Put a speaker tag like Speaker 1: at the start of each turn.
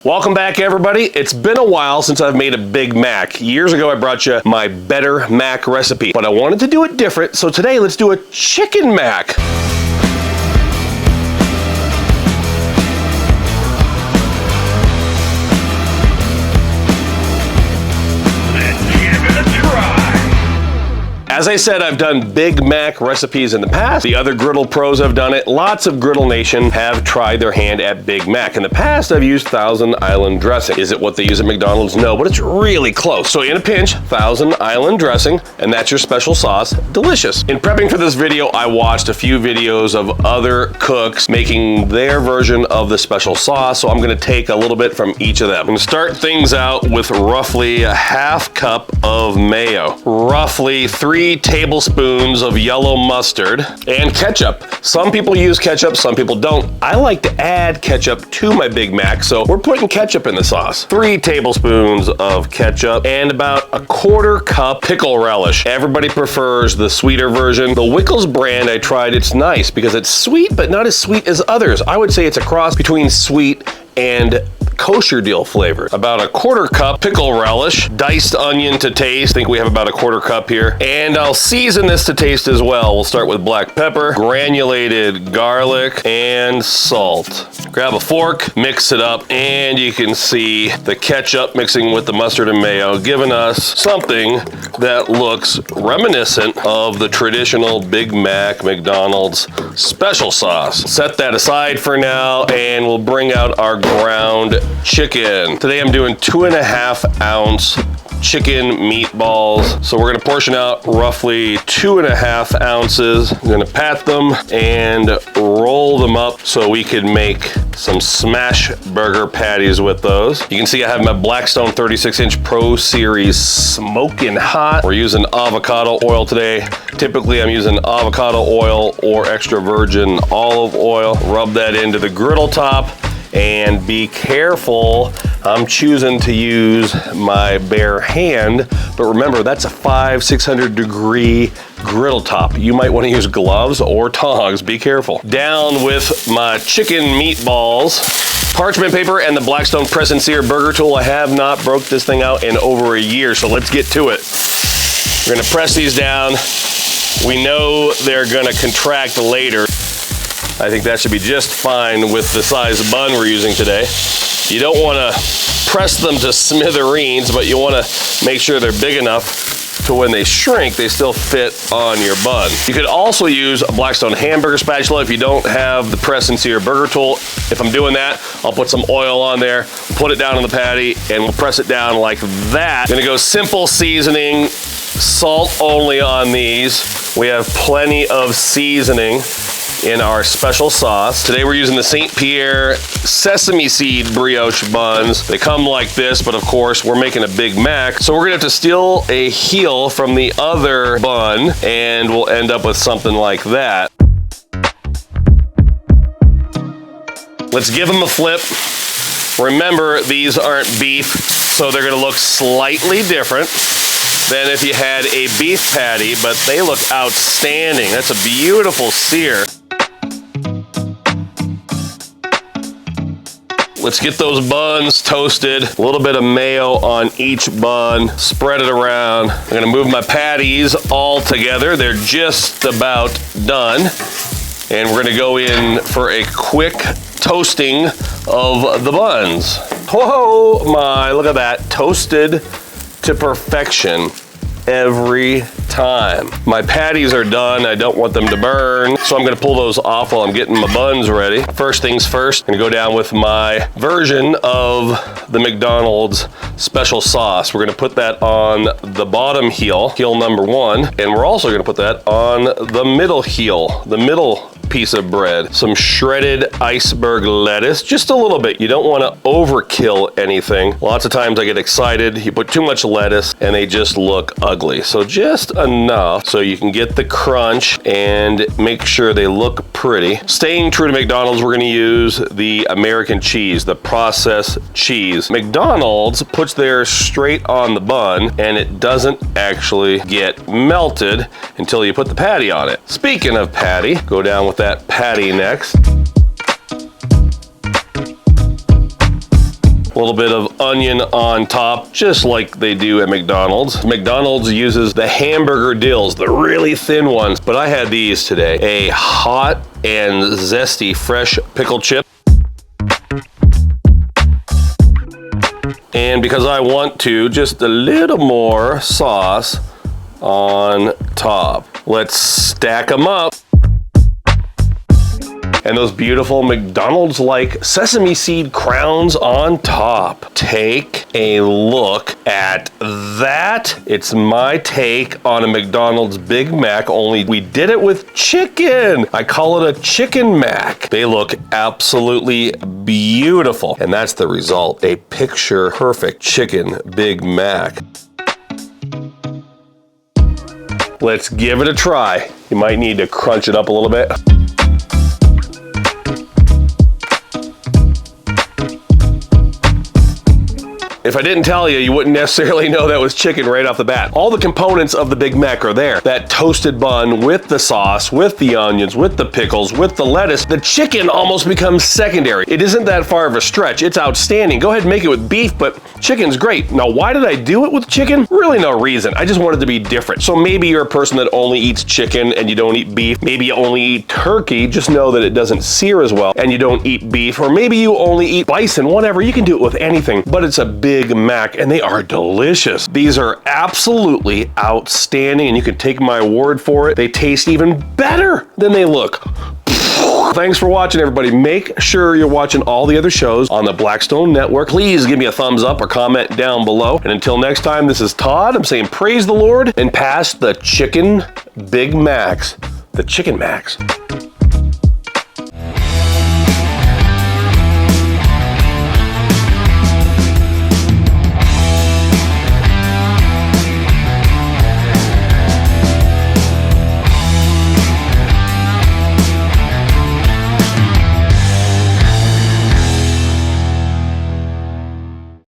Speaker 1: Welcome back, everybody. It's been a while since I've made a Big Mac. Years ago, I brought you my Better Mac recipe, but I wanted to do it different, so today let's do a chicken mac. As I said, I've done Big Mac recipes in the past. The other Griddle pros have done it. Lots of Griddle Nation have tried their hand at Big Mac. In the past, I've used Thousand Island dressing. Is it what they use at McDonald's? No, but it's really close. So in a pinch, Thousand Island dressing, and that's your special sauce. Delicious. In prepping for this video, I watched a few videos of other cooks making their version of the special sauce, so I'm gonna take a little bit from each of them. I'm gonna start things out with roughly a half cup of mayo, roughly 3 tablespoons of yellow mustard, and ketchup. Some people use ketchup, some people don't. I like to add ketchup to my Big Mac, so we're putting ketchup in the sauce. 3 tablespoons of ketchup and about a 1/4 cup pickle relish. Everybody prefers the sweeter version. The Wickles brand I tried, it's nice because it's sweet, but not as sweet as others. I would say it's a cross between sweet and kosher Dill flavor. About a 1/4 cup pickle relish, diced onion to taste. I think we have about a 1/4 cup here. And I'll season this to taste as well. We'll start with black pepper, granulated garlic, and salt. Grab a fork, mix it up, and you can see the ketchup mixing with the mustard and mayo, giving us something that looks reminiscent of the traditional Big Mac McDonald's special sauce. Set that aside for now, and we'll bring out our ground chicken. Today I'm doing 2.5 ounce chicken meatballs. So we're gonna portion out roughly 2.5 ounces. I'm gonna pat them and roll them up so we can make some smash burger patties with those. You can see I have my Blackstone 36-inch Pro Series smoking hot. We're using avocado oil today. Typically I'm using avocado oil or extra virgin olive oil. Rub that into the griddle top. And be careful, I'm choosing to use my bare hand, but remember that's a 500-600 degree griddle top. You might want to use gloves or tongs, be careful. Down with my chicken meatballs, parchment paper and the Blackstone press and sear burger tool. I have not broke this thing out in over a year, so let's get to it. We're gonna press these down. We know they're gonna contract later. I think that should be just fine with the size of bun we're using today. You don't want to press them to smithereens, but you want to make sure they're big enough to when they shrink, they still fit on your bun. You could also use a Blackstone hamburger spatula if you don't have the press and sear burger tool. If I'm doing that, I'll put some oil on there, put it down on the patty, and we'll press it down like that. Gonna go simple seasoning, salt only on these. We have plenty of seasoning in our special sauce. Today we're using the St. Pierre sesame seed brioche buns. They come like this, but of course we're making a Big Mac, so we're gonna have to steal a heel from the other bun, and we'll end up with something like that. Let's give them a flip. Remember, these aren't beef, so they're gonna look slightly different than if you had a beef patty, but they look outstanding. That's a beautiful sear. Let's get those buns toasted. A little bit of mayo on each bun. Spread it around. I'm gonna move my patties all together. They're just about done. And we're gonna go in for a quick toasting of the buns. Whoa, my, look at that. Toasted to perfection every time. My patties are done. I don't want them to burn, so I'm gonna pull those off while I'm getting my buns ready. First things first, I'm gonna go down with my version of the McDonald's special sauce. We're gonna put that on the bottom heel number 1, and we're also gonna put that on the middle heel, the middle piece of bread. Some shredded iceberg lettuce, just a little bit. You don't want to overkill anything. Lots of times I get excited, you put too much lettuce and they just look ugly. So just enough so you can get the crunch and make sure they look pretty. Staying true to McDonald's, we're going to use the American cheese, the processed cheese. McDonald's puts theirs straight on the bun and it doesn't actually get melted until you put the patty on it. Speaking of patty, go down with that patty next. little bit of onion on top, just like they do at McDonald's. McDonald's uses the hamburger dills, the really thin ones, but I had these today. A hot and zesty fresh pickle chip. And because I want to, just a little more sauce on top. Let's stack them up. And those beautiful McDonald's-like sesame seed crowns on top. Take a look at that. It's my take on a McDonald's Big Mac, only we did it with chicken. I call it a chicken mac. They look absolutely beautiful. And that's the result, a picture-perfect chicken Big Mac. Let's give it a try. You might need to crunch it up a little bit. If I didn't tell you, you wouldn't necessarily know that was chicken right off the bat. All the components of the Big Mac are there. That toasted bun with the sauce, with the onions, with the pickles, with the lettuce. The chicken almost becomes secondary. It isn't that far of a stretch. It's outstanding. Go ahead and make it with beef, but chicken's great. Now, why did I do it with chicken? Really no reason. I just wanted to be different. So maybe you're a person that only eats chicken and you don't eat beef. Maybe you only eat turkey. Just know that it doesn't sear as well and you don't eat beef. Or maybe you only eat bison, whatever. You can do it with anything, but it's a Big Mac and they are delicious. These are absolutely outstanding and you can take my word for it. They taste even better than they look. Thanks for watching, everybody. Make sure you're watching all the other shows on the Blackstone Network. Please give me a thumbs up or comment down below. And until next time, this is Todd. I'm saying praise the Lord and pass the chicken Big Macs. The Chicken Macs.